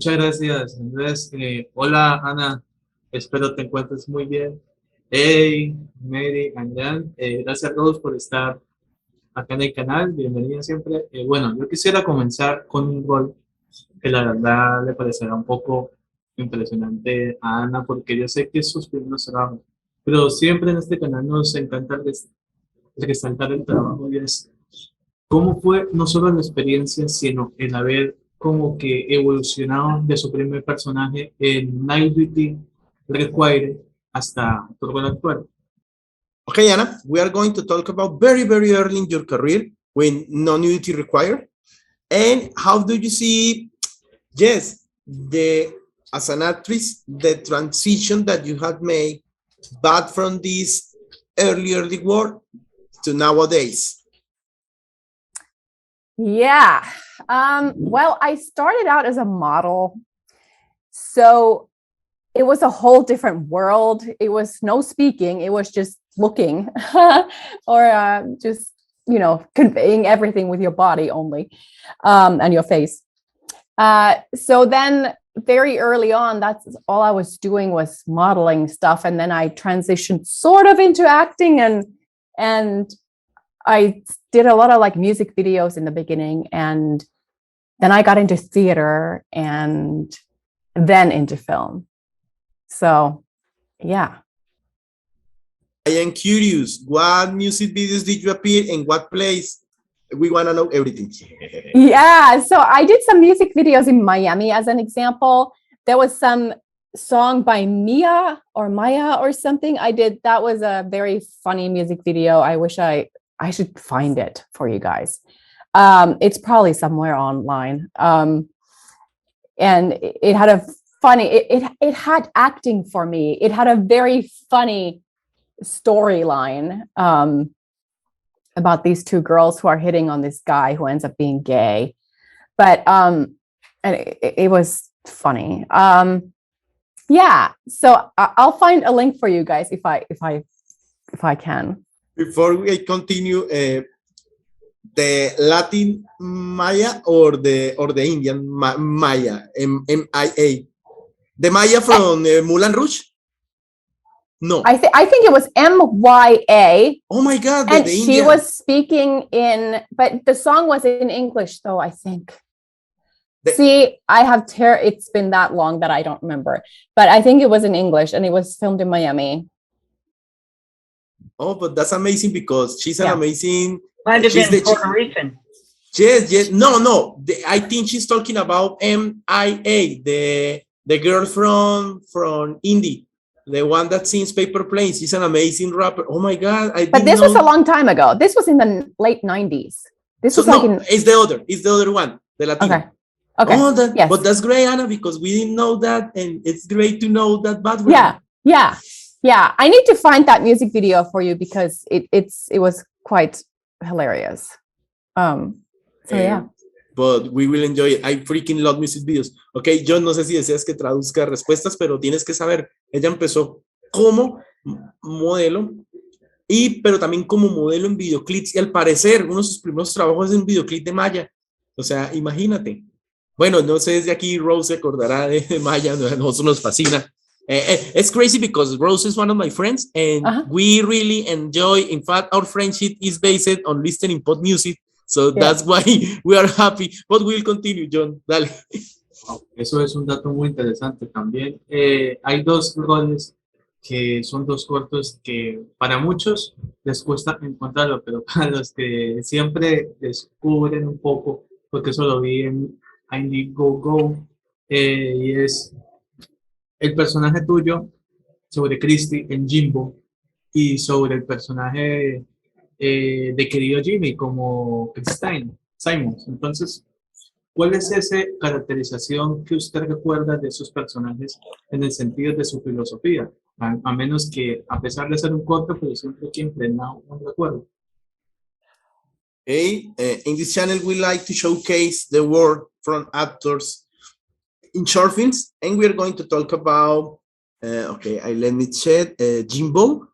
Muchas gracias, Andrés. Hola, Ana. Espero te encuentres muy bien. Hey, Mary and Grant. Gracias a todos por estar acá en el canal. Bienvenida siempre. Bueno, yo quisiera comenzar con un rol que la verdad le parecerá un poco impresionante a Ana, porque yo sé que es sus primeros trabajos, pero siempre en este canal nos encanta resaltar el trabajo y es cómo fue no solo la experiencia, sino el haber como que evolucionado de su primer personaje en Nudity Required hasta tu rol actual. Okay, Anna, we are going to talk about very, very early in your career when no nudity required. And how do you see, yes, as an actress, the transition that you had made back from this early work to nowadays? Yeah. Well, I started out as a model. So it was a whole different world. It was no speaking. It was just looking or just, conveying everything with your body only and your face. So then very early on, that's all I was doing was modeling stuff. And then I transitioned sort of into acting and I did a lot of like music videos in the beginning, and then I got into theater and then into film. So, yeah. I am curious, what music videos did you appear in what place? We want to know everything. Yeah, so I did some music videos in Miami as an example. There was some song by Maya or something I did. That was a very funny music video. I wish I should find it for you guys. It's probably somewhere online. And it had a funny, it had acting for me. It had a very funny storyline about these two girls who are hitting on this guy who ends up being gay. But and it was funny. Yeah, so I'll find a link for you guys if I can. Before we continue, the Latin Maya or the Indian Maya, M-I-A, the Maya from Moulin Rouge? No, I think it was M-Y-A. Oh my God! And she was speaking but the song was in English, though. I think. See, I have it's been that long that I don't remember, but I think it was in English and it was filmed in Miami. Oh, but that's amazing because she's an amazing. Might have been Puerto Rican. Yes. No. I think she's talking about M.I.A. The girl from Indy, the one that sings Paper Planes. She's an amazing rapper. Oh my God! But this was a long time ago. This was in the late 90s. This was it's the other one, the Latina. Okay. Oh, yes. But that's great, Anna, because we didn't know that, and it's great to know that background. Yeah. I need to find that music video for you because it was quite hilarious. So yeah. But we will enjoy it. I freaking love music videos. Okay, Jhon, no sé si deseas que traduzca respuestas, pero tienes que saber, ella empezó como modelo, pero también como modelo en videoclips, y al parecer uno de sus primeros trabajos es un videoclip de Maya. O sea, imagínate. Bueno, no sé, desde aquí Rose se acordará de Maya, a nosotros nos fascina. It's crazy because Rose is one of my friends and we really enjoy, in fact, our friendship is based on listening pop music, so that's why we are happy, but we'll continue, Jhon, dale. Eso es un dato muy interesante también. Hay dos roles que son dos cortos que para muchos les cuesta encontrarlo, pero para los que siempre descubren un poco, porque eso lo vi en Indiegogo, y es el personaje tuyo sobre Christy en Jimbo y sobre el personaje de querido Jimmy como Christine Simons. Entonces, ¿cuál es esa caracterización que usted recuerda de esos personajes en el sentido de su filosofía? A menos que, a pesar de ser un corto, pero siempre que impregnado un recuerdo. In this channel, we like to showcase the work from actors in short films, and we are going to talk about, let me check, Jimbo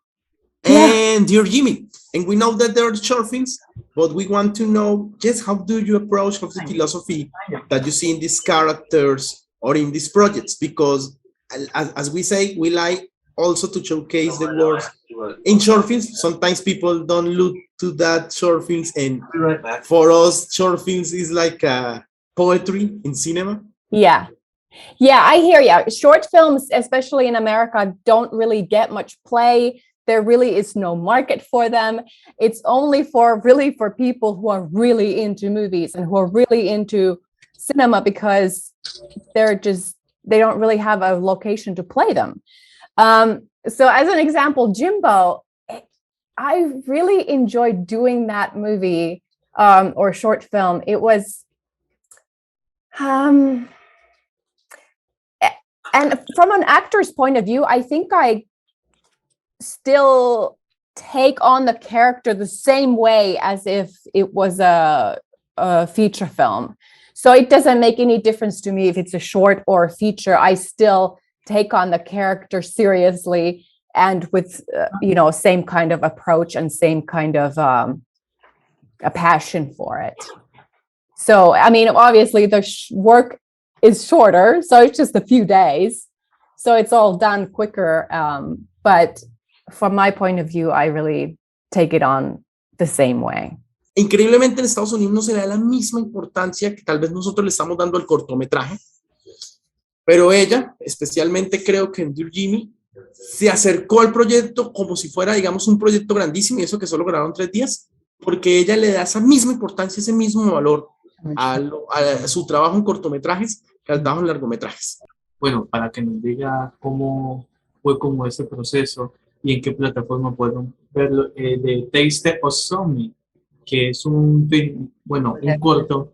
and Dear Jimmy. And we know that there are short films, but we want to know just how do you approach, how's the philosophy that you see in these characters or in these projects, because as we say, we like also to showcase the words in short films. Sometimes people don't look to that short films, and for us, short films is like poetry in cinema. Yeah. Yeah, I hear you. Short films, especially in America, don't really get much play. There really is no market for them. It's only for people who are really into movies and who are really into cinema, because they don't really have a location to play them. So as an example, Jimbo, I really enjoyed doing that movie or short film. It was and from an actor's point of view, I think I still take on the character the same way as if it was a feature film. So it doesn't make any difference to me if it's a short or a feature. I still take on the character seriously and with, same kind of approach and same kind of a passion for it. So, I mean, obviously the work is shorter, so it's just a few days. So it's all done quicker. But from my point of view, I really take it on the same way. Increíblemente en Estados Unidos no se le da la misma importancia que tal vez nosotros le estamos dando al cortometraje, pero ella, especialmente creo que en Dear Jimmy, se acercó al proyecto como si fuera, digamos, un proyecto grandísimo, y eso que solo grabaron 3 días, porque ella le da esa misma importancia, ese mismo valor a su trabajo en cortometrajes que al trabajo en largometrajes. Bueno, para que nos diga cómo fue como ese proceso y en qué plataforma pueden verlo, de Taste of Zombie, que es un corto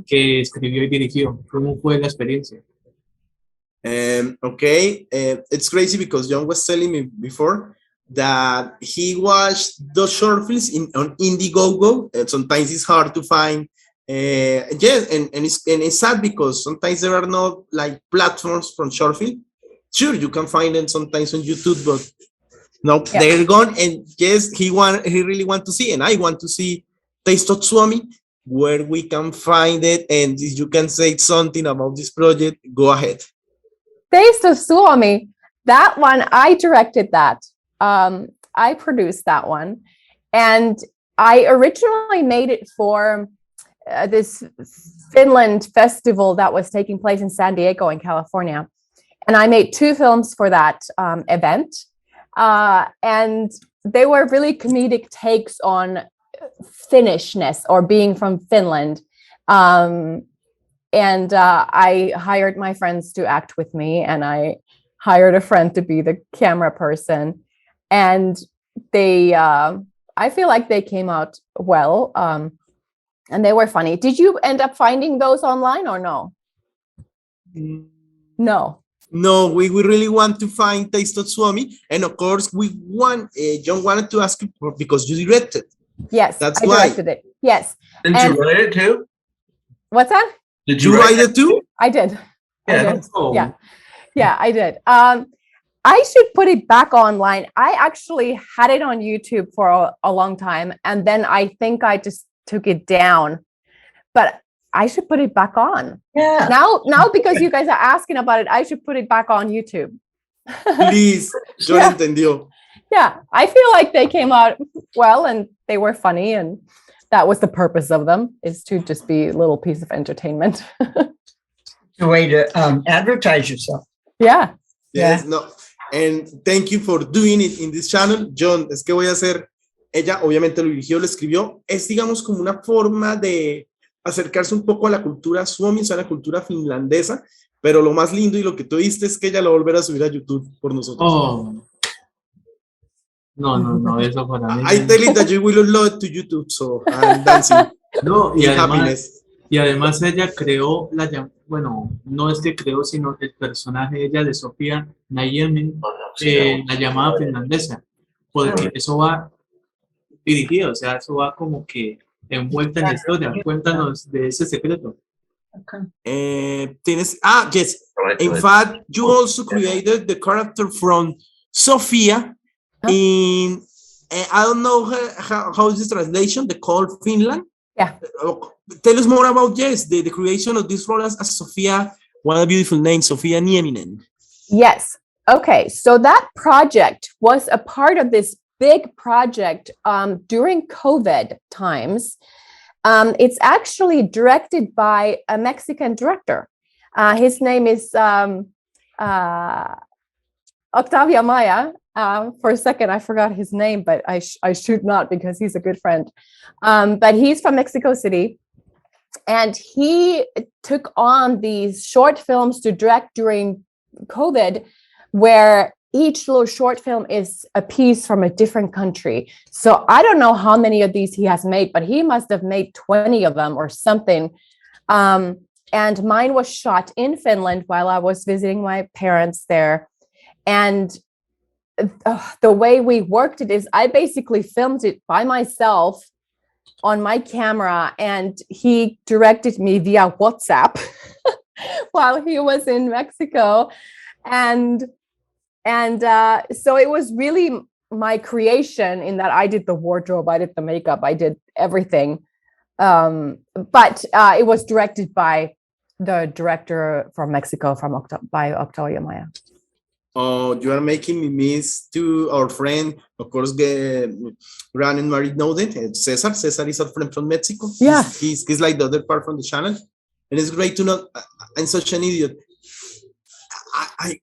que escribió y dirigió. ¿Cómo fue la experiencia? It's crazy because Jhon was telling me before that he watched those short films on Indiegogo. Sometimes it's hard to find. Yes, and it's sad because sometimes there are no like platforms from short film. Sure, you can find them sometimes on YouTube, but no, yeah, they're gone. And yes, he really want to see, and I want to see Taste of Suomi, where we can find it. And if you can say something about this project, go ahead. Taste of Suomi, that one, I directed that. I produced that one. And I originally made it for this Finland festival that was taking place in San Diego in California. And I made 2 films for that event. And they were really comedic takes on Finnishness or being from Finland. And I hired my friends to act with me, and I hired a friend to be the camera person. And they, I feel like they came out well, and they were funny. Did you end up finding those online or no? No. No, we really want to find Taste of Suomi. And of course, Jhon wanted to ask you because you directed. Yes, I directed it. Yes. Did you write it too? What's that? Did you write it too? I did. Yeah. I did. Yeah, I did. I should put it back online. I actually had it on YouTube for a long time, and then I think I just took it down. But I should put it back on. Yeah. Now because you guys are asking about it, I should put it back on YouTube. Please, Jhon entendió. Yeah, I feel like they came out well and they were funny, and that was the purpose of them, is to just be a little piece of entertainment. The way to advertise yourself. Yeah. Yes, no. And thank you for doing it in this channel. Jhon, es que voy a hacer, ella obviamente lo dirigió, lo escribió, es digamos como una forma de acercarse un poco a la cultura suomi, o sea, a la cultura finlandesa, pero lo más lindo y lo que tú viste es que ella lo volverá a subir a YouTube por nosotros. Oh. No, eso para mí. I tell it that you will upload to YouTube, so I'm dancing. No, y además ella creó no es que creó, sino el personaje ella de Sofía Näiemi, la llamada finlandesa, porque eso va dirigido, o sea, eso va como que envuelta en la historia. Cuéntanos de ese secreto. Yes. In fact, you also created the character from Sofia in, I don't know how is this translation, the called Finland. Yeah. Tell us more about, the creation of this role as Sofia What a beautiful name, Sofia Nieminen. Yes. Okay. So that project was a part of this big project during COVID times. It's actually directed by a Mexican director. His name is Octavio Maya. For a second, I forgot his name, but I should not because he's a good friend. But he's from Mexico City. And he took on these short films to direct during COVID, where each little short film is a piece from a different country. So I don't know how many of these he has made, but he must have made 20 of them or something. And mine was shot in Finland while I was visiting my parents there. And the way we worked it is I basically filmed it by myself on my camera, and he directed me via WhatsApp while he was in Mexico. And so it was really my creation in that I did the wardrobe, I did the makeup, I did everything. But it was directed by the director from Mexico, by Octavio Maya. Oh, you are making me miss to our friend, of course, Grant and Mary know them. Cesar. Cesar is a friend from Mexico. Yeah. He's like the other part from the channel. And it's great to know I'm such an idiot.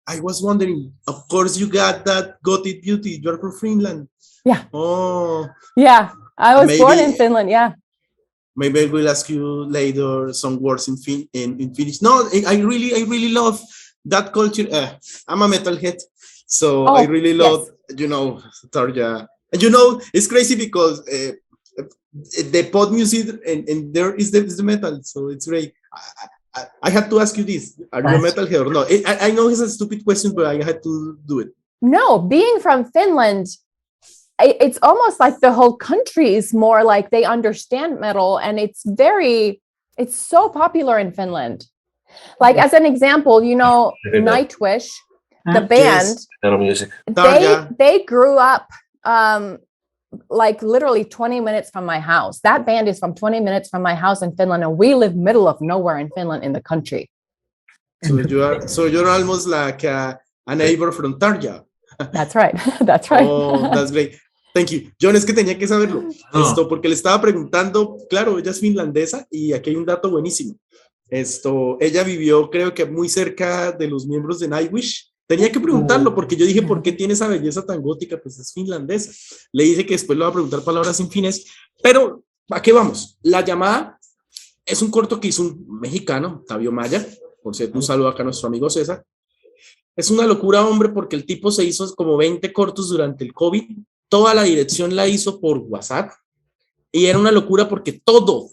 I was wondering, of course, you got that Got It Beauty. You're from Finland. Yeah. Oh. Yeah. I was born in Finland. Yeah. Maybe we'll ask you later some words in Finnish. No, I really love that culture. I'm a metalhead, so I really love, Tarja. And it's crazy because the pop music and there is the metal, so it's great. I had to ask you this: are you a metalhead or not? I know it's a stupid question, but I had to do it. No, being from Finland, it's almost like the whole country is more like they understand metal, and it's so popular in Finland. Like as an example, Nightwish, the band, metal music. They grew up like literally 20 minutes from my house. That band is from 20 minutes from my house in Finland, and we live middle of nowhere in Finland in the country. So you're almost like a neighbor from Tarja. That's right. That's right. Oh, that's great. Thank you. John, es que tenía que saberlo. Porque le estaba preguntando, claro, ella es finlandesa y aquí hay un dato buenísimo. Ella vivió, creo que muy cerca de los miembros de Nightwish. Tenía que preguntarlo porque yo dije, ¿por qué tiene esa belleza tan gótica? Pues es finlandesa. Le dije que después le va a preguntar palabras sin fines, pero ¿a qué vamos? La llamada es un corto que hizo un mexicano, Octavio Maya. Por cierto, un saludo acá a nuestro amigo César. Es una locura, hombre, porque el tipo se hizo como 20 cortos durante el COVID. Toda la dirección la hizo por WhatsApp. Y era una locura porque todo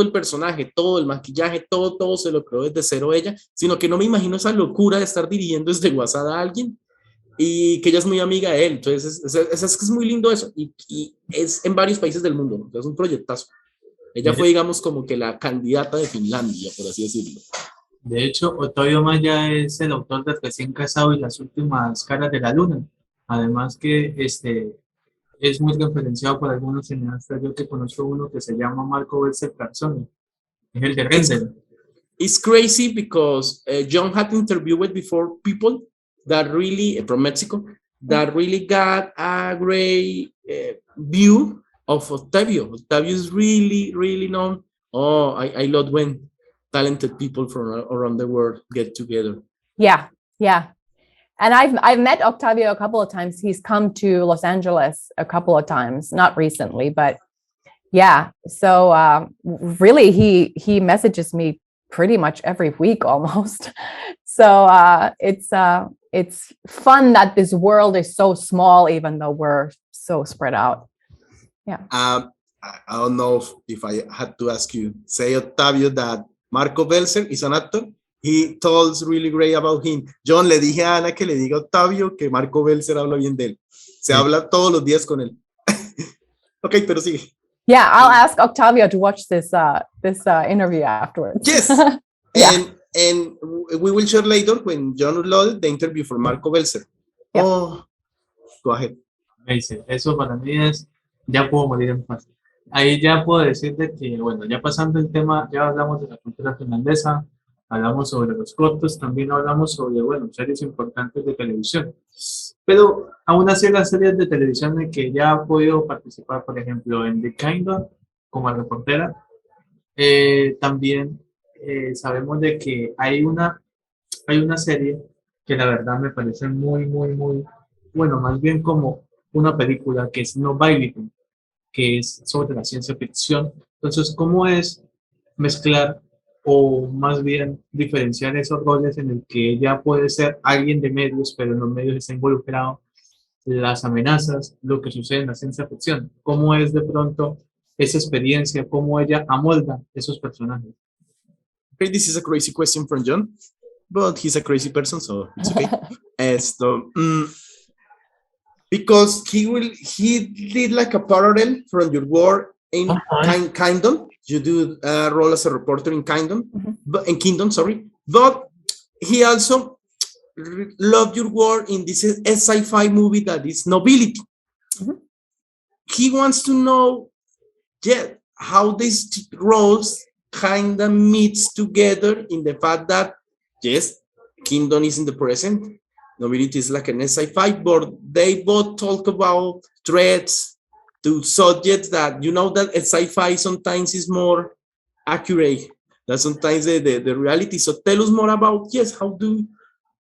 el personaje, todo el maquillaje, todo se lo creó desde cero ella, sino que no me imagino esa locura de estar dirigiendo desde WhatsApp a alguien y que ella es muy amiga de él. Entonces es muy lindo eso y es en varios países del mundo, ¿no? Es un proyectazo. Ella fue, digamos, como que la candidata de Finlandia, por así decirlo. De hecho, Octavio Maya es el autor de Recién Casado y las últimas caras de la luna. Además que es muy referenciado por algunos cineastas. Yo que conozco uno que se llama Marco Belzer Persona, es el de Render. It's crazy because Jhon had interviewed before people that really, from Mexico, that really got a great view of Octavio. Octavio is really, really known. Oh, I love when talented people from around the world get together. Yeah. And I've met Octavio a couple of times. He's come to Los Angeles a couple of times, not recently, but yeah. So really, he messages me pretty much every week almost. So it's fun that this world is so small, even though we're so spread out. Yeah. I don't know if I had to ask you, say Octavio that Marco Belzer is an actor. He tells really great about him. John, le dije a Ana que le diga a Octavio que Marco Belzer habla bien de él. Se habla todos los días con él. Ok, pero sigue. Yeah, I'll ask Octavio to watch this interview afterwards. Yes. Yeah. And we will share later when John uploaded the interview for Marco Belzer. Yeah. Oh, go ahead. Amazing. Eso para mí es, ya puedo morir en paz. Ahí ya puedo decirte que, bueno, ya pasando el tema, ya hablamos de la cultura finlandesa, hablamos sobre los cortos, también hablamos sobre, bueno, series importantes de televisión. Pero aún así las series de televisión en que ya he podido participar, por ejemplo, en The Kingdom como reportera, también sabemos de que hay una serie que la verdad me parece muy, bueno, más bien como una película que es Nudity, que es sobre la ciencia ficción. Entonces, ¿cómo es mezclar o más bien diferenciar esos roles en el que ella puede ser alguien de medios, pero en los medios está involucrado las amenazas, lo que sucede en la ciencia ficción? ¿Cómo es de pronto esa experiencia, cómo ella amolda esos personajes? Okay, this is a crazy question from Jhon, but he's a crazy person, so it's okay. Esto, because he did like a parallel from your work in Kingdom. You do a role as a reporter in Kingdom, but in Kingdom, sorry. But he also loved your work in this sci-fi movie that is Nobility. He wants to know, how these roles kind of meets together in the fact that, yes, Kingdom is in the present, Nobility is like an sci-fi, but they both talk about threats to subjects that, that sci-fi sometimes is more accurate than sometimes the reality. So tell us more about, how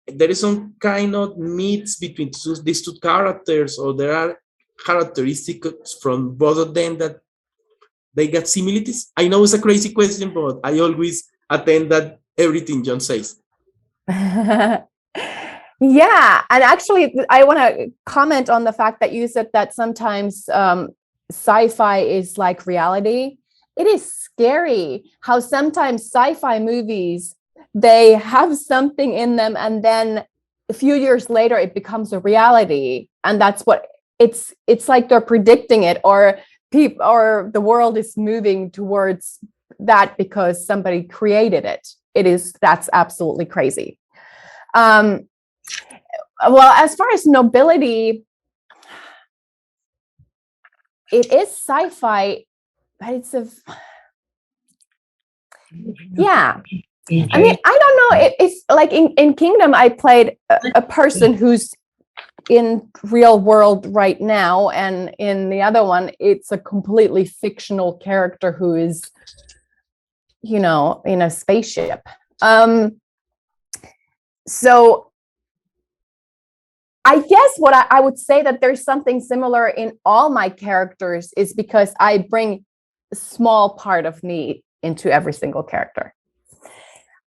there is some kind of meets between these two characters, or there are characteristics from both of them that they got similarities? I know it's a crazy question, but I always attend that everything Jhon says. Yeah, and actually, I want to comment on the fact that you said that sometimes sci-fi is like reality. It is scary how sometimes sci-fi movies, they have something in them, and then a few years later it becomes a reality, and that's what it's like they're predicting it, or the world is moving towards that because somebody created it. That's absolutely crazy. Well, as far as Nobility, it is sci-fi, but it's yeah. I mean, I don't know. It's like in Kingdom, I played a person who's in real world right now, and in the other one, it's a completely fictional character who is, in a spaceship. So I guess what I would say that there's something similar in all my characters is because I bring a small part of me into every single character.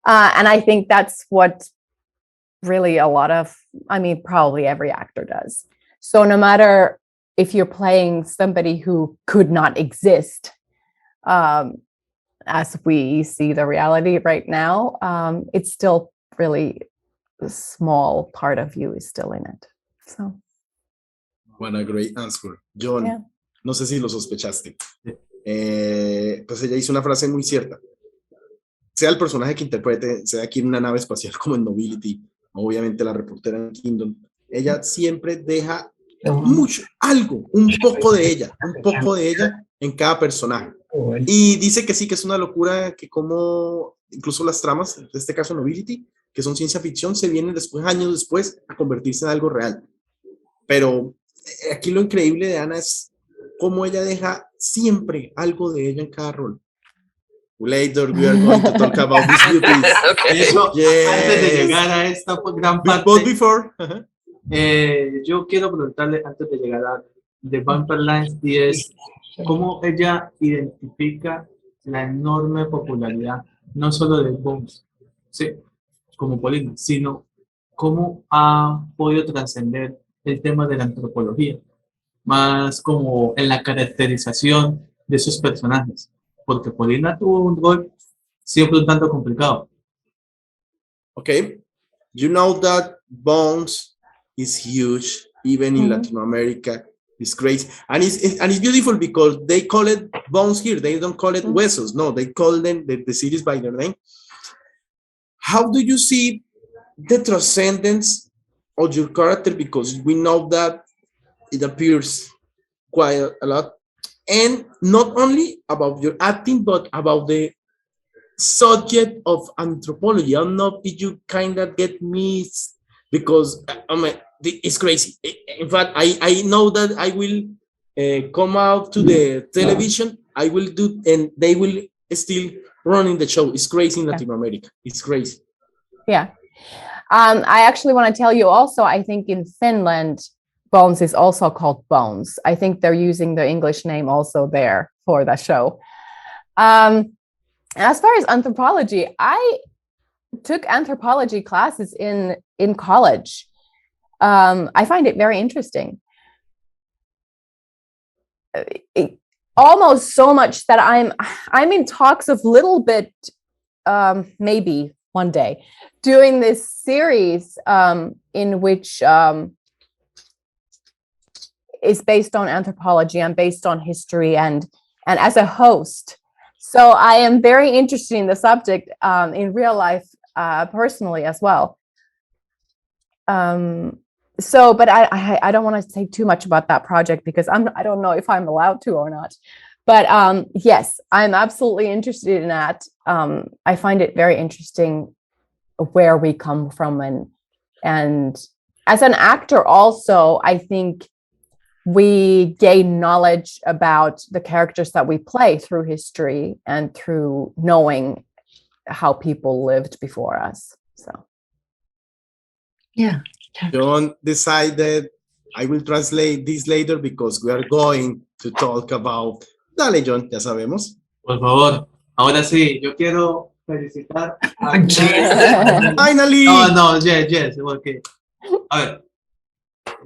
And I think that's what really probably every actor does. So no matter if you're playing somebody who could not exist, as we see the reality right now, it's still really a small part of you is still in it. So. What a great answer. Jhon, Yeah. No sé si lo sospechaste. Pues ella hizo una frase muy cierta. Sea el personaje que interprete, sea aquí en una nave espacial como en Nobility, obviamente la reportera en Kingdom, ella siempre deja mucho, un poco de ella en cada personaje. Y dice que sí, que es una locura que como incluso las tramas, en este caso Nobility, que son ciencia ficción, se vienen años después, a convertirse en algo real. Pero aquí lo increíble de Ana es cómo ella deja siempre algo de ella en cada rol. Later we are going to talk about this beauties. Okay. Eso, antes de llegar a esta gran parte, yo quiero preguntarle antes de llegar a The Vampire Lines, y es cómo ella identifica la enorme popularidad, no solo de Bones, sí, como Polina, sino cómo ha podido trascender el tema de la antropología, más como en la caracterización de esos personajes, porque Polina tuvo un rol siempre un tanto complicado. Okay, you know that Bones is huge, even in Latin America. It's crazy, and it's beautiful because they call it Bones here. They don't call it Huesos. No, they call them the series by their name. How do you see the transcendence of your character? Because we know that it appears quite a lot, and not only about your acting, but about the subject of anthropology. I don't know if you kind of get me, because I mean, it's crazy. In fact, I know that I will come out to the television. I will do, and they will still running the show. It's crazy in Latin America. It's crazy. Yeah. I actually want to tell you also, I think in Finland, Bones is also called Bones. I think they're using the English name also there for the show. As far as anthropology, I took anthropology classes in college. I find it very interesting. Almost so much that I'm in talks of little bit, maybe one day, doing this series in which is based on anthropology and based on history and as a host. So I am very interested in the subject in real life, personally as well. But I don't want to say too much about that project because I don't know if I'm allowed to or not. But yes, I'm absolutely interested in that. I find it very interesting where we come from, and as an actor also, I think we gain knowledge about the characters that we play through history and through knowing how people lived before us. So Yeah. Jhon decided I will translate this later because we are going to talk about. Dale, Jhon, ya sabemos. Por favor, ahora sí, yo quiero felicitar a... Finally. No, yes, porque, a ver,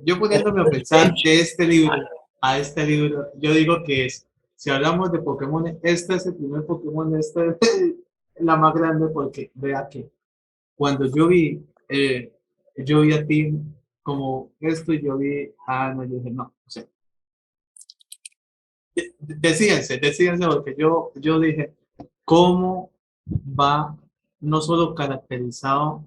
yo poniéndome a pensar de este libro a este libro, yo digo que si hablamos de Pokémon, este es el primer Pokémon, esta es la más grande, porque vea que cuando yo vi a Tim como esto, y yo vi a Ana, yo dije, no, o sea, decídense, porque yo dije, ¿cómo va no solo caracterizado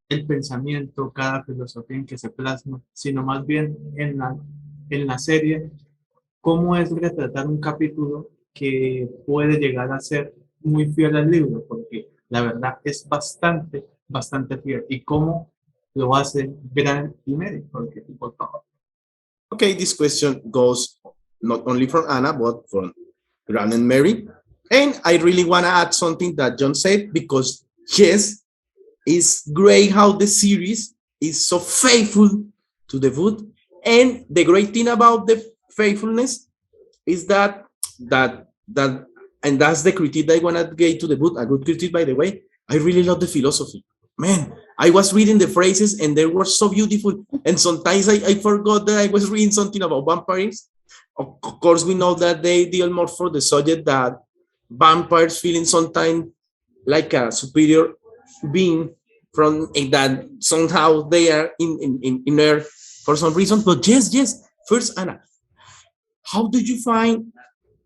el pensamiento, cada filosofía en que se plasma, sino más bien en la serie, cómo es retratar un capítulo que puede llegar a ser muy fiel al libro? Porque la verdad es bastante fiel. ¿Y cómo lo hace Grant y Mary? Porque, por favor. Okay, this question goes not only from Anna, but from Grant and Mary. And I really want to add something that Jhon said, because yes, it's great how the series is so faithful to the book. And the great thing about the faithfulness is that and that's the critique I want to get to the book. A good critique, by the way. I really love the philosophy. Man, I was reading the phrases and they were so beautiful. And sometimes I forgot that I was reading something about vampires. Of course, we know that they deal more for the subject that vampires feeling sometimes like a superior being from that somehow they are in Earth for some reason. But yes. First, Anna, how did you find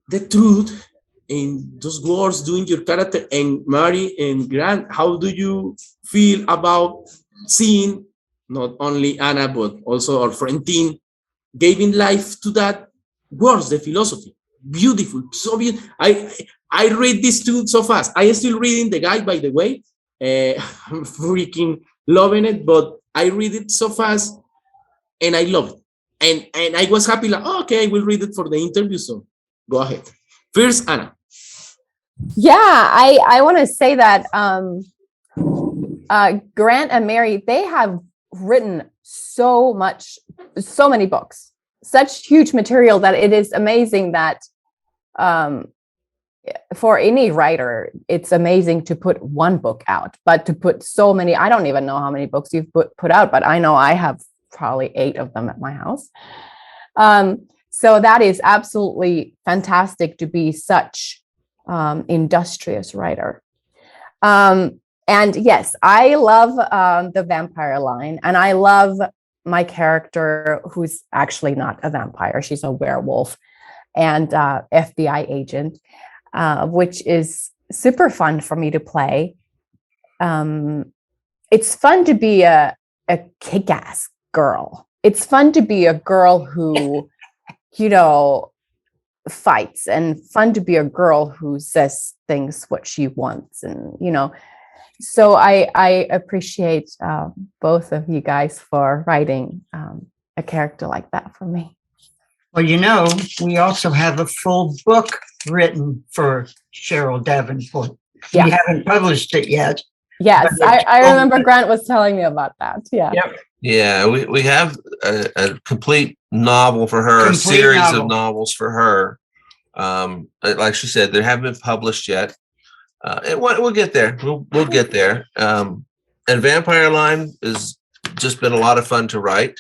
the truth in those words doing your character? And Mary and Grant, how do you feel about seeing not only Anna but also our friend Tim giving life to that words, the philosophy? Beautiful, so beautiful. I read this too so fast. I am still reading the guide, by the way. I'm freaking loving it, but I read it so fast and I love it. And I was happy, like, oh, okay, I will read it for the interview. So go ahead. First, Anna. Yeah, I want to say that Grant and Mary, they have written so many books, such huge material that it is amazing that for any writer, it's amazing to put one book out, but to put so many, I don't even know how many books you've put out, but I know I have probably 8 of them at my house. So that is absolutely fantastic to be such industrious writer. And yes, I love the vampire line, and I love my character, who's actually not a vampire. She's a werewolf and FBI agent, which is super fun for me to play. It's fun to be a kick-ass girl. It's fun to be a girl who, fights and fun to be a girl who says things what she wants, and so I appreciate both of you guys for writing a character like that for me. Well, we also have a full book written for Cheryl Davenport. Yeah. We haven't published it yet. Yes, I remember Grant was telling me about that. Yeah. Yep. Yeah, we have a complete novel for her, a series of novels for her. Like she said, they haven't been published yet. We'll get there. We'll get there. And Vampire Line has just been a lot of fun to write.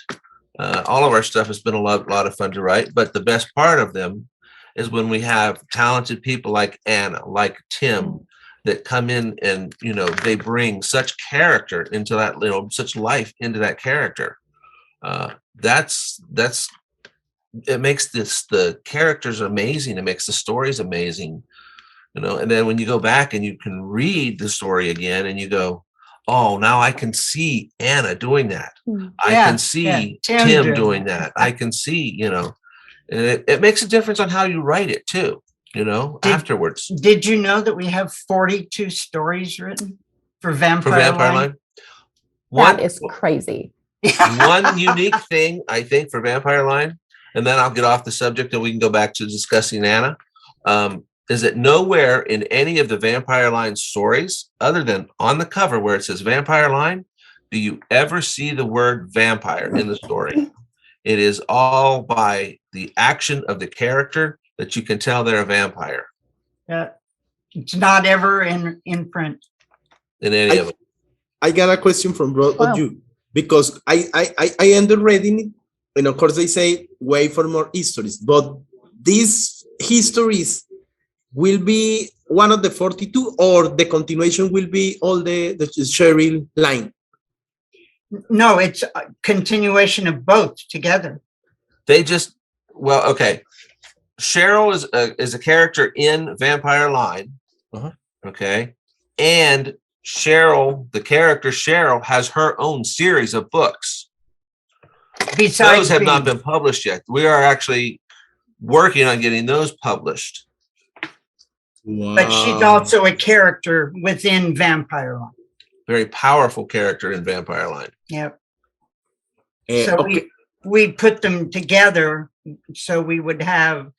All of our stuff has been a lot of fun to write. But the best part of them is when we have talented people like Anna, like Tim, that come in and they bring such character into that such life into that character. That's it makes the characters amazing. It makes the stories amazing. And then when you go back and you can read the story again and you go, oh, now I can see Anna doing that. I can see Tim doing that. I can see, and it makes a difference on how you write it too, afterwards. Did you know that we have 42 stories written for Vampire Line? That is crazy. One unique thing, I think, for Vampire Line, and then I'll get off the subject and we can go back to discussing Anna, is that nowhere in any of the Vampire Line stories, other than on the cover where it says Vampire Line, do you ever see the word vampire in the story. It is all by the action of the character that you can tell they're a vampire. It's not ever in print. In any of them. I got a question from both of you, because I ended reading it, and of course they say wait for more histories, but these histories will be one of the 42, or the continuation will be all the Cheryl line? No, it's a continuation of both together. They just, okay. Cheryl is a character in Vampire Line. Okay. And Cheryl, the character Cheryl, has her own series of books. Besides, those have not been published yet. We are actually working on getting those published. Wow. But she's also a character within Vampire Line. Very powerful character in Vampire Line. Yep. So we put them together so we would have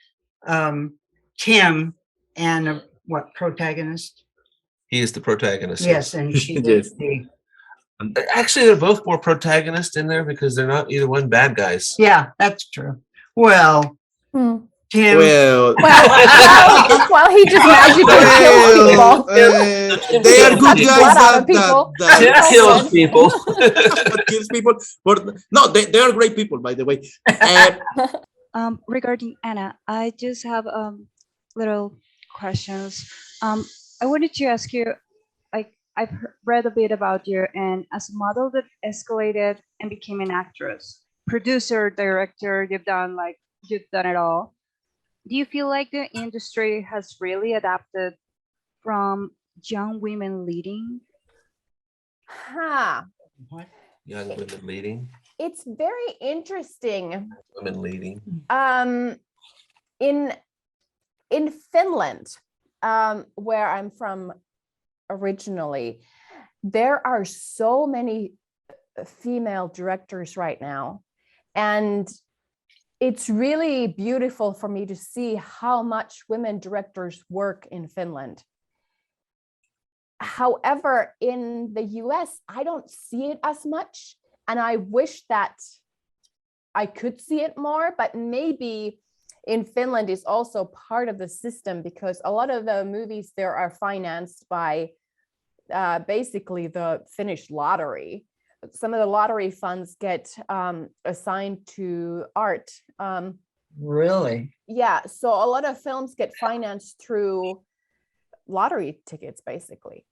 Tim and what protagonist? He is the protagonist. Yes, and she Yes. Actually, they're both more protagonists in there because they're not either one bad guys. Yeah, that's true. Well, Tim. Well, he just magically kills people. They are good guys that kills people. that kills people. But no, they are great people, by the way. Regarding Anna, I just have little questions. I wanted to ask you, I've read a bit about you, and as a model that escalated and became an actress, producer, director, you've done it all. Do you feel like the industry has really adapted from young women leading? Young women leading. It's very interesting. Women leading. In Finland, where I'm from originally, there are so many female directors right now, and it's really beautiful for me to see how much women directors work in Finland. However, in the US, I don't see it as much, and I wish that I could see it more, but maybe in Finland is also part of the system, because a lot of the movies there are financed by basically the Finnish lottery. Some of the lottery funds get assigned to art. Really? Yeah, so a lot of films get financed through lottery tickets, basically.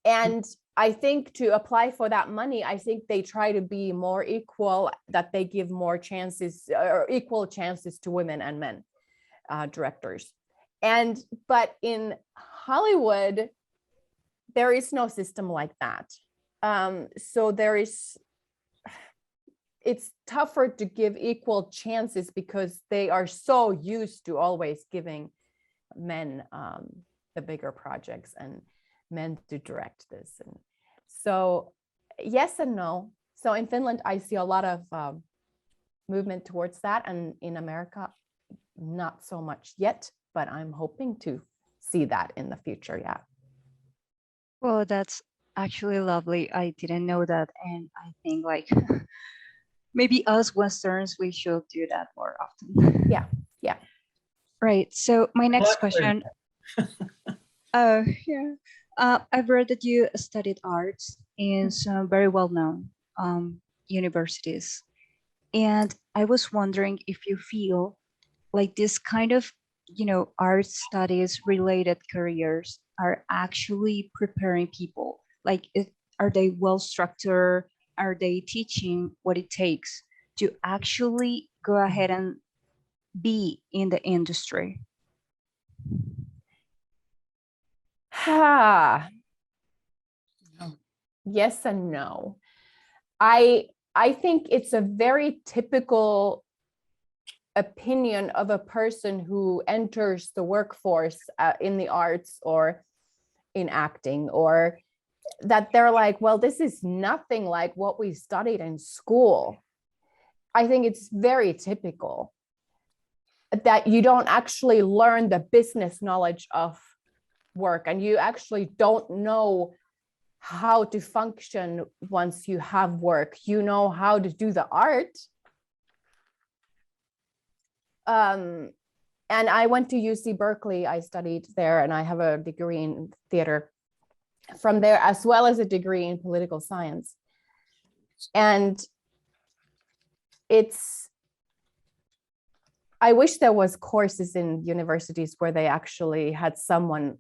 And I think to apply for that money, I think they try to be more equal, that they give more chances or equal chances to women and men directors. But in Hollywood, there is no system like that. So there is, it's tougher to give equal chances because they are so used to always giving men the bigger projects and men to direct this. And so yes and no. So in Finland, I see a lot of movement towards that. And in America, not so much yet, but I'm hoping to see that in the future. Yeah. Well, that's actually lovely. I didn't know that. And I think like maybe us Westerns, we should do that more often. Yeah. Yeah. Right. So my next question. Oh, yeah. I've read that you studied arts in some very well-known universities. And I was wondering if you feel like this kind of, art studies related careers are actually preparing people. Like, are they well structured? Are they teaching what it takes to actually go ahead and be in the industry? Yes and no. I think it's a very typical opinion of a person who enters the workforce in the arts or in acting, or that they're like, well, this is nothing like what we studied in school. I think it's very typical that you don't actually learn the business knowledge of work, and you actually don't know how to function once you have work. You know how to do the art. And I went to UC Berkeley. I studied there, and I have a degree in theater from there, as well as a degree in political science. And I wish there was courses in universities where they actually had someone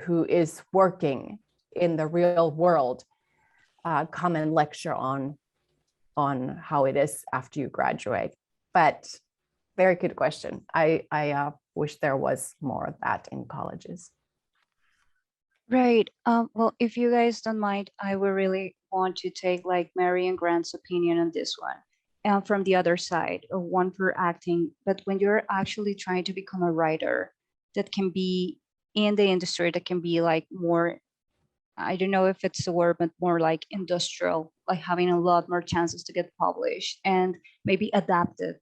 who is working in the real world come and lecture on how it is after you graduate. But very good question. I wish there was more of that in colleges. Right. Well, if you guys don't mind, I would really want to take like Mary and Grant's opinion on this one. And from the other side, one for acting, but when you're actually trying to become a writer that can be in the industry, that can be like more, I don't know if it's the word, but more like industrial, like having a lot more chances to get published and maybe adapted.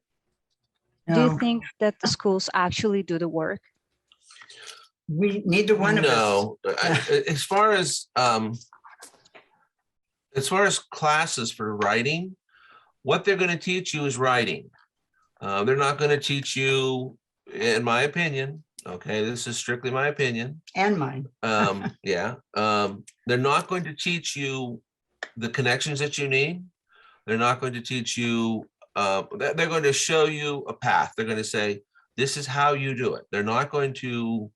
Do you think that the schools actually do the work? We neither one of us. No, as far as classes for writing, what they're going to teach you is writing. They're not going to teach you, in my opinion. Okay, this is strictly my opinion and mine. Yeah, they're not going to teach you the connections that you need. They're not going to teach you. They're going to show you a path. They're going to say, this is how you do it. They're not going to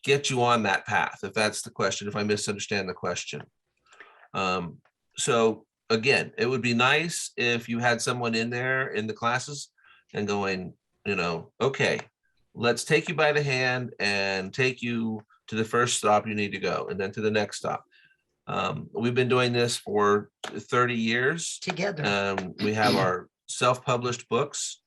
get you on that path, if that's the question, if I misunderstand the question. So again, it would be nice if you had someone in there in the classes and going, okay, let's take you by the hand and take you to the first stop you need to go, and then to the next stop. We've been doing this for 30 years. Together. We have our self-published books,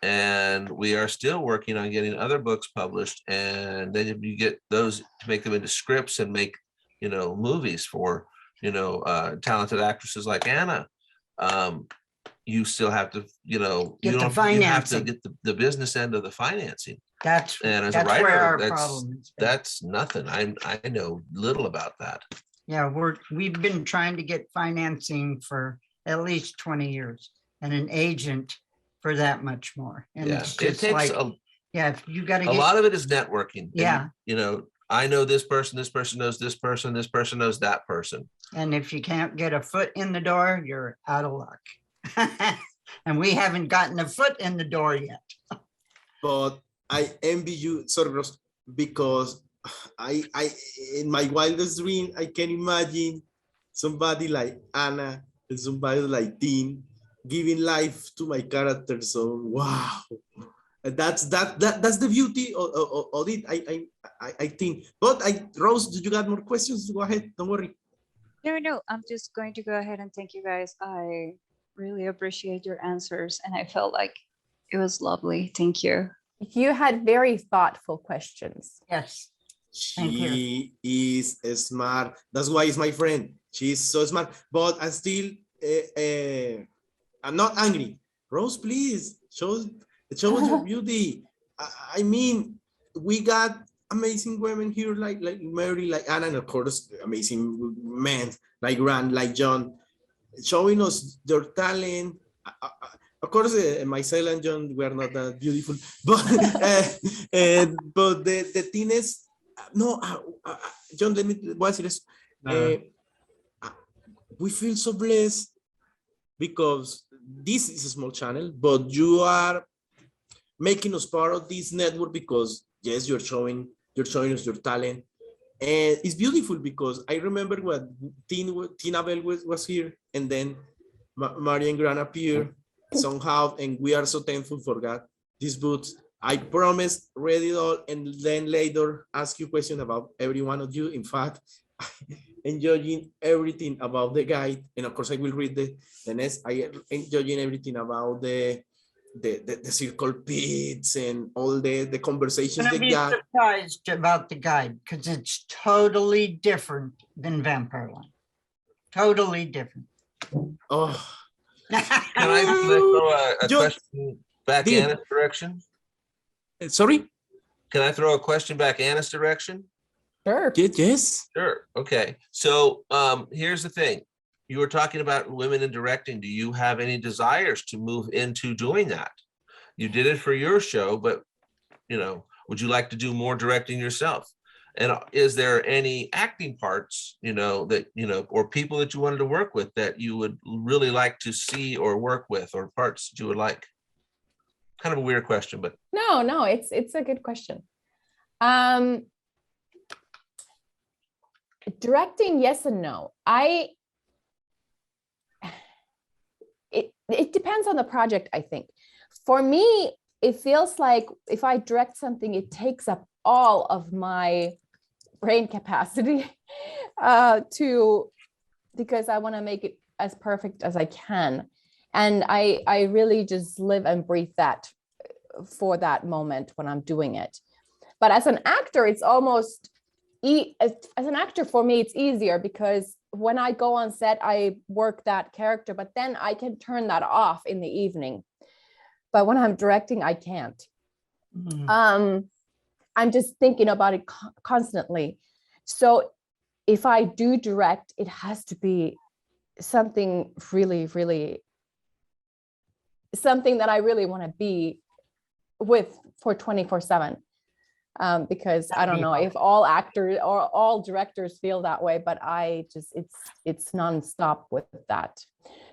and we are still working on getting other books published. And then if you get those to make them into scripts and make, movies for, talented actresses like Anna, you still have to, you have to get the business end of the financing. And as a writer, that's nothing. I know little about that. Yeah, we've been trying to get financing for at least 20 years, and an agent for that much more. And yeah, it takes if you got to a lot of it is networking. Yeah. And, I know this person knows this person knows that person. And if you can't get a foot in the door, you're out of luck. And we haven't gotten a foot in the door yet. But I envy you, Sorgros, because I in my wildest dream, I can imagine somebody like Anna and somebody like Dean giving life to my character. So wow, that's the beauty of it. I think. But Rose, did you got more questions? Go ahead. Don't worry. No, I'm just going to go ahead and thank you guys. really appreciate your answers, and I felt like it was lovely. Thank you. You had very thoughtful questions. Yes. Thank you. She is smart. That's why it's my friend. She's so smart. But I'm still, I'm not angry. Rose, please show your beauty. I mean, we got amazing women here, like Mary, like Anna, and of course, amazing men like Grant, like Jhon, showing us their talent. Of course, myself and Jhon, we are not that beautiful, but but the thing is, no, Jhon, let me voy a decir eso. We feel so blessed because this is a small channel, but you are making us part of this network because yes, you're showing us your talent, and it's beautiful because I remember when Tina Bell was here, and then Mary and Grant appeared somehow, and we are so thankful for God. These boots, I promised, read it all, and then later ask you question about every one of you. In fact, enjoying everything about the guide, and of course I will read the next. I enjoying everything about the circle pits and all the conversations I'm they gonna be got. surprised about the guide because it's totally different than Vampireland. Totally different. Oh, Can I throw a Jhon, question back Dean. Anna's direction? sorry? Can I throw a question back Anna's direction? Sure. Yes. Sure. Okay. So here's the thing. You were talking about women in directing. Do you have any desires to move into doing that? You did it for your show, but would you like to do more directing yourself? And is there any acting parts, that, or people that you wanted to work with that you would really like to see or work with, or parts that you would like? Kind of a weird question, but. No, it's a good question. Directing, yes and no. It depends on the project, I think. For me, it feels like if I direct something, it takes up all of my brain capacity because I want to make it as perfect as I can. And I really just live and breathe that for that moment when I'm doing it. But as an actor, it's almost, as an actor, for me, it's easier because when I go on set, I work that character, but then I can turn that off in the evening. But when I'm directing, I can't. Mhm. I'm just thinking about it constantly. So if I do direct, it has to be something really, really, something that I really want to be with for 24/7. Because I don't know if all actors or all directors feel that way, but I just, it's nonstop with that.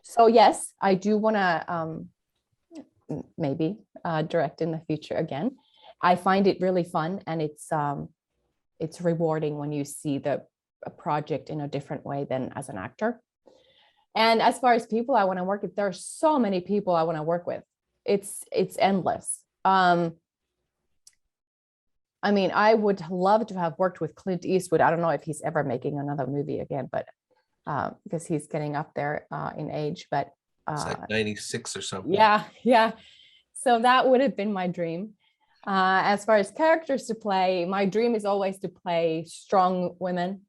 So yes, I do want to maybe direct in the future again. I find it really fun, and it's rewarding when you see a project in a different way than as an actor. And as far as people I want to work with, there are so many people I want to work with. It's endless. I mean, I would love to have worked with Clint Eastwood. I don't know if he's ever making another movie again, but because he's getting up there in age, but It's like 96 or something. Yeah. So that would have been my dream. As far as characters to play, my dream is always to play strong women.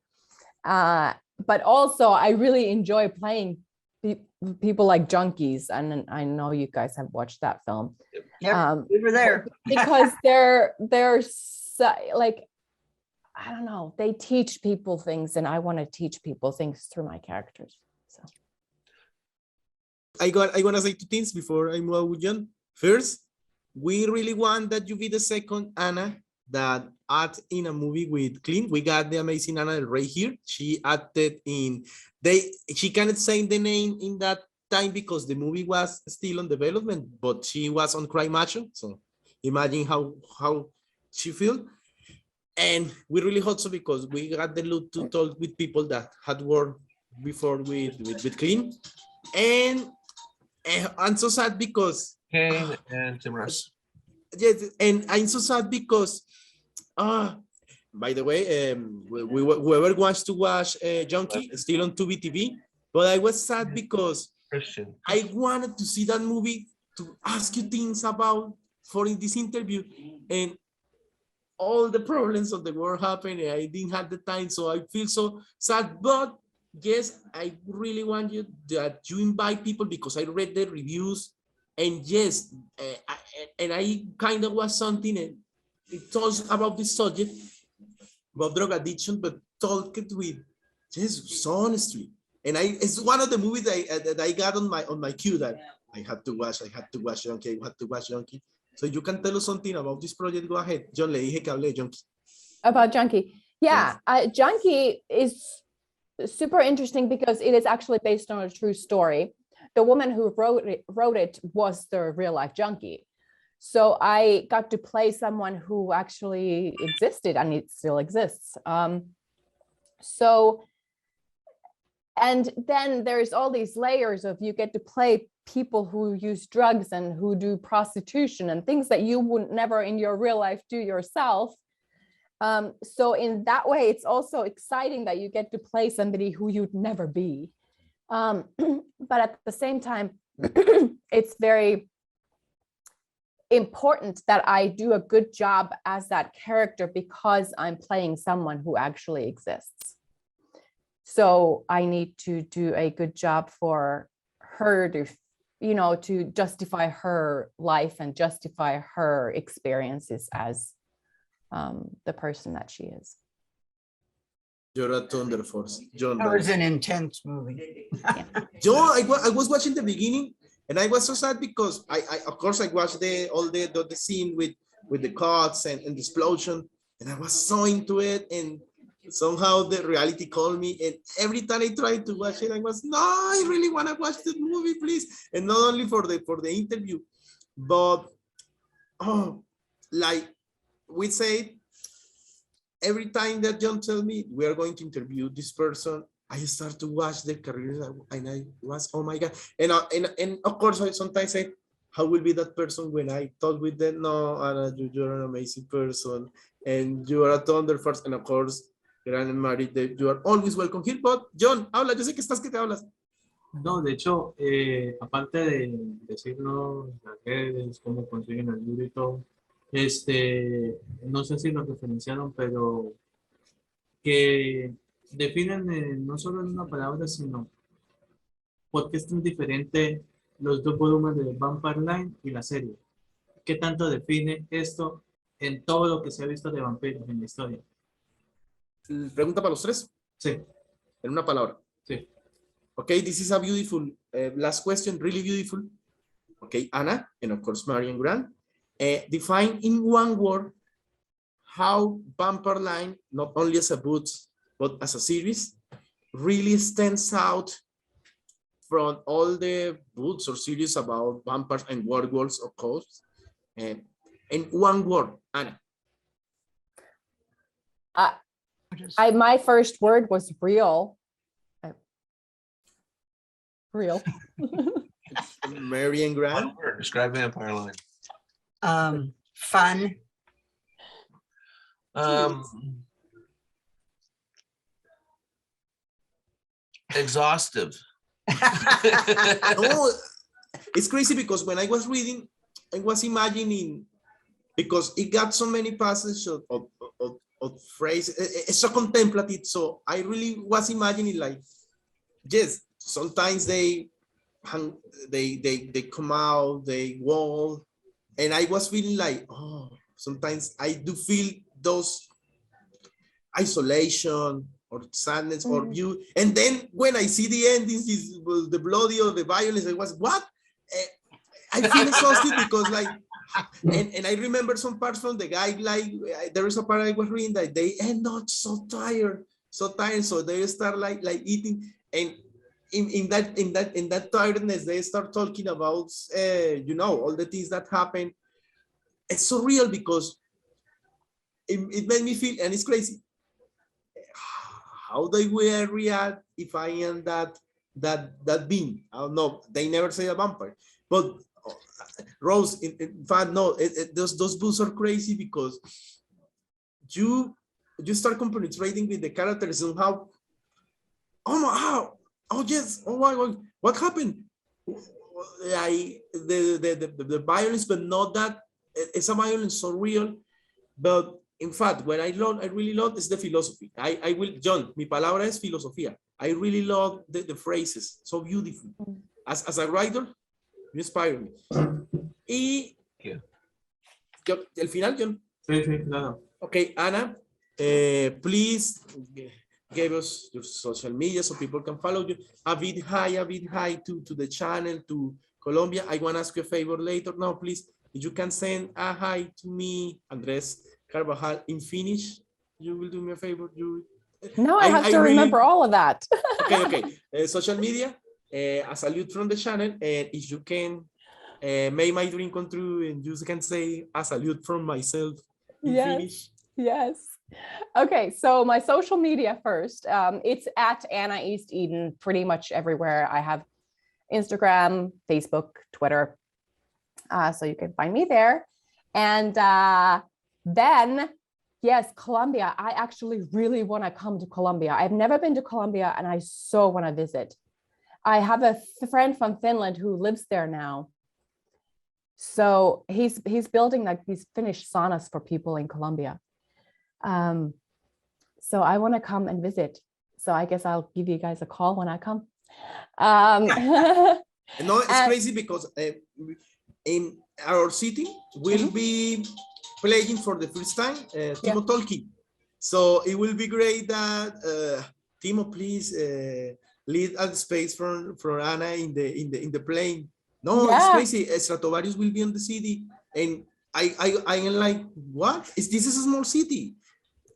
But also I really enjoy playing people like junkies. And I know you guys have watched that film. Yep, we were there. Because they're so, like, I don't know, they teach people things, and I want to teach people things through my characters. So I want to say two things before I move on with Jhon. First, we really want that you be the second Anna that act in a movie with Clint. We got the amazing Anna right here. She acted in, she cannot say the name in that time because the movie was still on development, but she was on Cry Macho. So imagine how she feel. And we really hope so because we got the look to talk with people that had worked before with Clint. And I'm so sad because Kane and Tim Russ. yes, and I'm so sad because by the way, whoever wants to watch Junkie, still on Tubi TV, but I was sad because Christian. I wanted to see that movie to ask you things about for in this interview, and all the problems of the world happened, and I didn't have the time, so I feel so sad. But yes, I really want you that you invite people, because I read the reviews, and yes, I kind of was something, and it talks about this subject about drug addiction, but talk it with just honesty. And it's one of the movies that I got on my queue that I had to watch Junkie, I had to watch Junkie. So you can tell us something about this project. Go ahead. John, le dije que hable de Junkie. About Junkie. Yeah, Junkie is super interesting because it is actually based on a true story. The woman who wrote it was the real life junkie. So I got to play someone who actually existed, and it still exists. And then there's all these layers of, you get to play people who use drugs and who do prostitution and things that you would never in your real life do yourself. So in that way, it's also exciting that you get to play somebody who you'd never be. But at the same time, it's very important that I do a good job as that character, because I'm playing someone who actually exists. So I need to do a good job for her to, to justify her life and justify her experiences as the person that she is. You're a Thunder Force. John. That was an intense movie. John, I was watching the beginning, and I was so sad because I of course I watched all the scene with the cuts and the explosion, and I was so into it, and somehow the reality called me, and every time I tried to watch it, I was, no, I really want to watch the movie, please. And not only for the interview, but like we say, every time that John tells me we are going to interview this person, I start to watch their careers, and I was, oh my God. And of course, I sometimes say, how will be that person when I talk with them? No, Anna, you're an amazing person, and you are a Thunder Force, and of course, Gran and Mary, you are always welcome here. But John, habla, yo sé que estás que te hablas. No, de hecho, aparte de decirnos las redes, cómo consiguen el libro y todo, no sé si lo referenciaron, pero que definen no solo en una palabra, sino por qué es tan diferente los dos volúmenes de Vampire Line y la serie. ¿Qué tanto define esto en todo lo que se ha visto de vampiros en la historia? Pregunta para los tres. Sí. En una palabra. Sí. Okay, this is a beautiful last question, really beautiful. Okay, Anna, and of course, Mary and Grant. Define in one word how Vampire Line, not only as a book, but as a series, really stands out from all the books or series about vampires and werewolves, of course. In one word, Anna. My first word was real. Real. Mary and Grant. One word, describe Vampire Line. Fun. Exhaustive. No, it's crazy because when I was reading, I was imagining, because it got so many passages of phrases, it's so contemplative. So I really was imagining, like, yes, sometimes they come out, they wall, and I was feeling like, oh, sometimes I do feel those isolation or sadness or view. And then when I see the endings, the bloody or the violence, I was, what? I feel exhausted because, like, and I remember some parts from the guy, like, there is a part I was reading that they end up so tired, so they start like eating, and in that tiredness, they start talking about, all the things that happen. It's so real because it made me feel, and it's crazy, how they will react if I am that being. I don't know. They never say a vampire, but Rose, in fact, no. Those books are crazy because you start compenetrating with the characters somehow. Oh my! Oh yes! Oh my God! What happened? like the violence, but not that it's a violence so real. But in fact, what I really love is the philosophy. I will, John, mi palabra es filosofía. I really love the phrases, so beautiful. As a writer, you inspire me. Y el final, John. Sí, sí, claro. Okay, Anna, please give us your social media so people can follow you. A bit high to the channel, to Colombia. I want to ask you a favor later. Now, please, if you can send a hi to me, Andres Carvajal, in Finnish, you will do me a favor. No, I have to remember all of that. Okay. Social media, a salute from the channel. And if you can make my dream come true, and you can say a salute from myself in Finnish. Yes. Okay, so my social media first. It's at Anna Easteden pretty much everywhere. I have Instagram, Facebook, Twitter. So you can find me there. And then, yes, Colombia. I actually really want to come to Colombia. I've never been to Colombia and I so want to visit. I have a friend from Finland who lives there now. So he's building like these Finnish saunas for people in Colombia. So I want to come and visit. So I guess I'll give you guys a call when I come. No, it's crazy because in our city will be playing for the first time Timo Tolkki. So it will be great that Timo, please lead a space for Anna in the plane. No, it's crazy. Stratovarius will be in the city, and I am like, what? This is a small city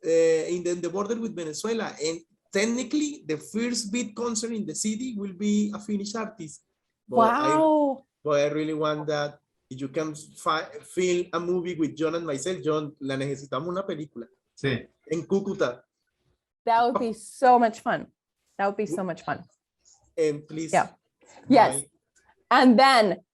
in the border with Venezuela, and technically the first big concert in the city will be a Finnish artist. But wow! I really want that. If you can film a movie with Jhon and myself, Jhon, la necesitamos una película. Sí. En Cúcuta. That would be so much fun. That would be so much fun. And please. Yeah. Yes. And then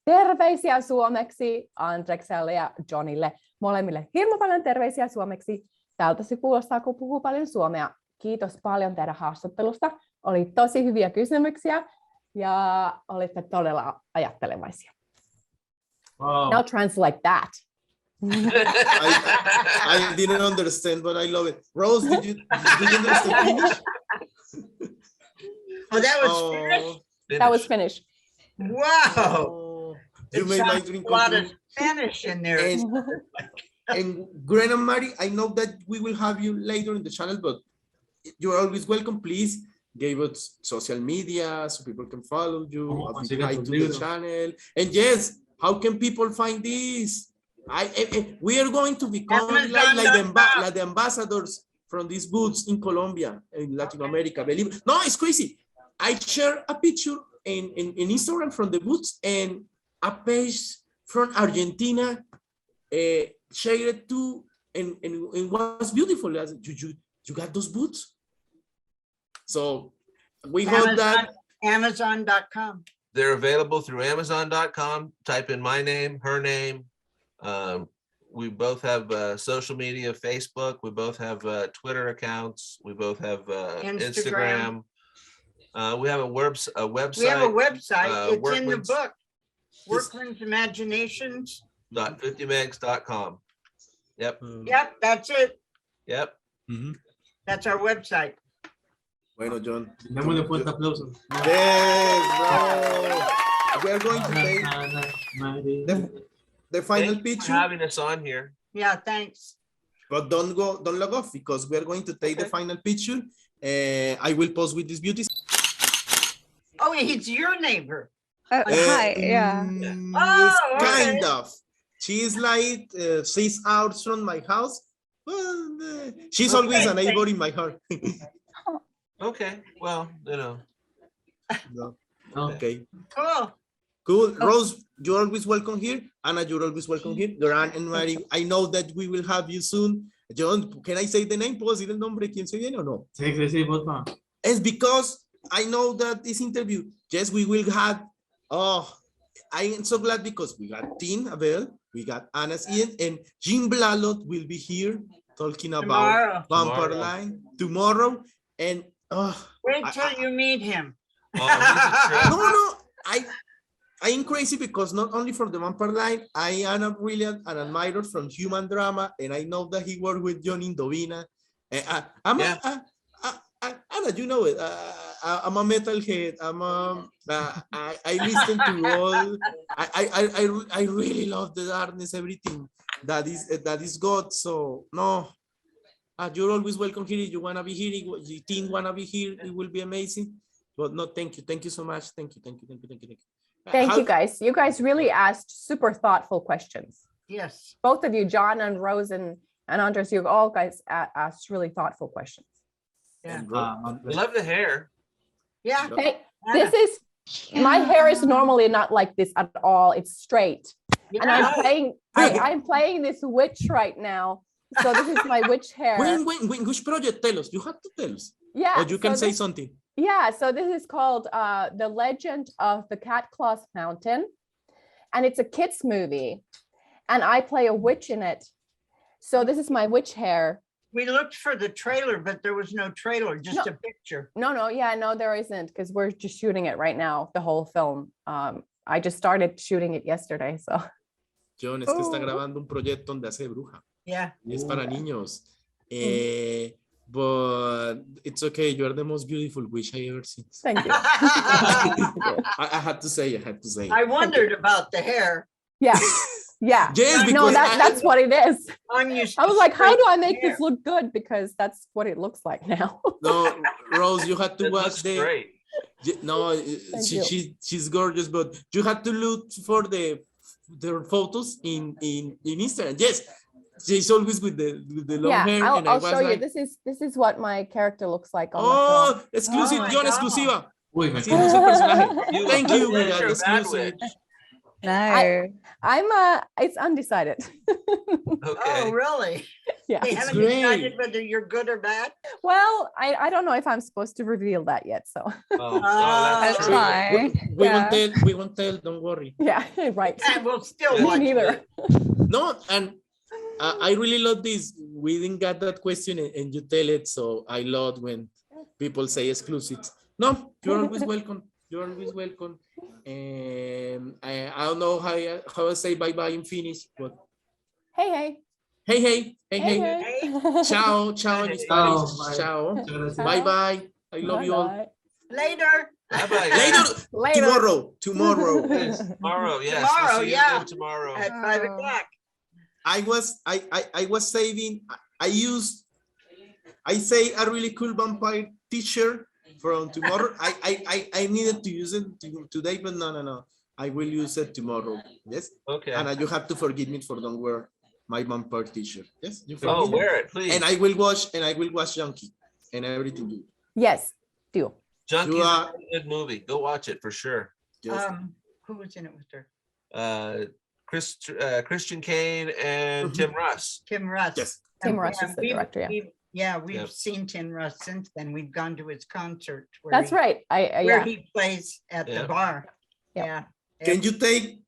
terveisiä suomeksi Andrekselle ja Johnille. Molemmille hirmu paljon terveisiä suomeksi. Tältä se kuulostaa, kun puhuu paljon suomea. Kiitos paljon teidän haastattelusta. Oli tosi hyviä kysymyksiä ja olitte todella ajattelevaisia. Wow. Now translate that. I didn't understand, but I love it. Rose, did you understand Finnish? Oh, that was Finnish? That was Finnish. Wow. You made my dream a lot come of Spanish in there. And Gwen and Mary, I know that we will have you later in the channel, but you're always welcome. Please give us social media so people can follow you, subscribe to the channel. And yes, how can people find this? We are going to become like the ambassadors from these booths in Colombia, in Latin America. Believe no, it's crazy. I share a picture in Instagram from the booths, and a page from Argentina shared it too, and was beautiful. You got those boots? So we hope that Amazon.com. They're available through Amazon.com. Type in my name, her name. We both have social media, Facebook. We both have Twitter accounts. We both have Instagram. We have a website. We have a website. It's in the Workman's- book. Workman's Imaginations. .50megs.com. Yep. Yep, that's it. Yep. That's our website. Bueno, Jhon. Démosle fuerte aplauso. Yes, bro. We are going to take the final Thank you for picture, having us on here. Yeah, thanks. but don't log off, because we are going to take the final picture. I will pause with this beauty. Oh, he's your neighbor. Hi, yeah. Yes, Oh, okay. kind of. She is like 6 hours from my house. But, she's always a neighbor in my heart. Okay. Well, you know. No. Okay. Cool. Cool. Rose, you're always welcome here. Anna, you're always welcome here. Doran and Mary, I know that we will have you soon. Jhon, can I say the name? ¿Puedo decir el nombre? ¿Quién se viene o no? Sí, sí, sí, por favor. It's because I know that this interview, yes, we will have, I am so glad because we got Tin Abel, we got Anna Easteden, and Gene Blalock will be here talking about Vampire Line tomorrow. And wait till you meet him. No, I am crazy because not only from the vampire line, I am a brilliant an admirer from human drama, and I know that he worked with John Indovina. Anna, you know it. I'm a metalhead. I listen to all. I really love the darkness, everything that is God. So no, you're always welcome here. If you wanna be here, you think wanna be here, it will be amazing. But no, thank you so much. Thank you. Thank you guys. You guys really asked super thoughtful questions. Yes. Both of you, Jhon and Rose and Andres, you all guys asked really thoughtful questions. Yeah. We love the hair. Yeah. Hey, this is my hair is normally not like this at all. It's straight. And I'm playing this witch right now. So this is my witch hair. When which project? Tell us. You have to tell us. Yeah. Or you can say something. Yeah, so this is called The Legend of the Catclaws Mountain, and it's a kids movie, and I play a witch in it. So this is my witch hair. We looked for the trailer, but there was no trailer, just a picture. No, there isn't, because we're just shooting it right now, the whole film. I just started shooting it yesterday, so. Jhon, es que está grabando un proyecto donde hace bruja. Yeah. Y es para niños. But it's okay. You are the most beautiful witch I ever seen. Thank you. I had to say. I wondered about the hair. Yeah. Yes, no, that's what it is. I'm used I was like, how do I make this look good? Because that's what it looks like now. No, Rose, you had to watch the. Great. No, she's gorgeous, but you had to look for their photos in Instagram. Yes. She's always with the long hair. I'll show you. This is what my character looks like on the film. Exclusive, Jhon, exclusiva. Así no es el personaje. Thank you, my God, exclusive. No. It's undecided. Okay. Oh, really? Yeah. They haven't decided whether you're good or bad? Well, I don't know if I'm supposed to reveal that yet, so. That's true. fine. We won't tell, don't worry. Yeah, right. And we'll still Me watch neither. No, and I really love this. We didn't get that question and you tell it, so I love when people say exclusives. No, you're always welcome. You're always welcome. And I don't know how I say bye-bye in Finnish, but Hey. hey. Hey. Ciao in Spanish. Ciao. Bye-bye. I love you all. Later. Bye-bye. Later. Tomorrow. Yes. Tomorrow, yes. Tomorrow, We'll see you yeah. again tomorrow. At 5 o'clock. I was saving. I say a really cool vampire t-shirt from tomorrow. I needed to use it today, but no. I will use it tomorrow. Yes. Okay. And you have to forgive me for don't wear my vampire t-shirt. Yes. You Oh, forgive me? wear it, please. And I will watch Junkie and everything you. Yes, do. Junkie is a really good movie. Go watch it for sure. Yes. Who was in it with her? Christian Kane and Tim Russ. Tim Russ. Yes. Tim Russ is the director, yeah. We've seen Tim Russ since then. We've gone to his concert. That's right. Where he plays at the bar. Yeah. Can you take?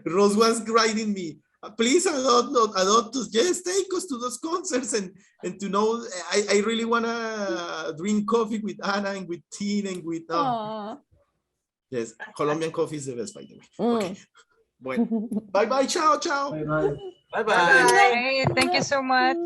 Rose was writing me. Please adopt us. Yes, take us to those concerts and to know. I really wanna drink coffee with Anna and with Teen and with. Yes, Colombian coffee is the best, by the way. Okay. Bueno. Bye. Ciao. Bye. Bye. Thank you so much.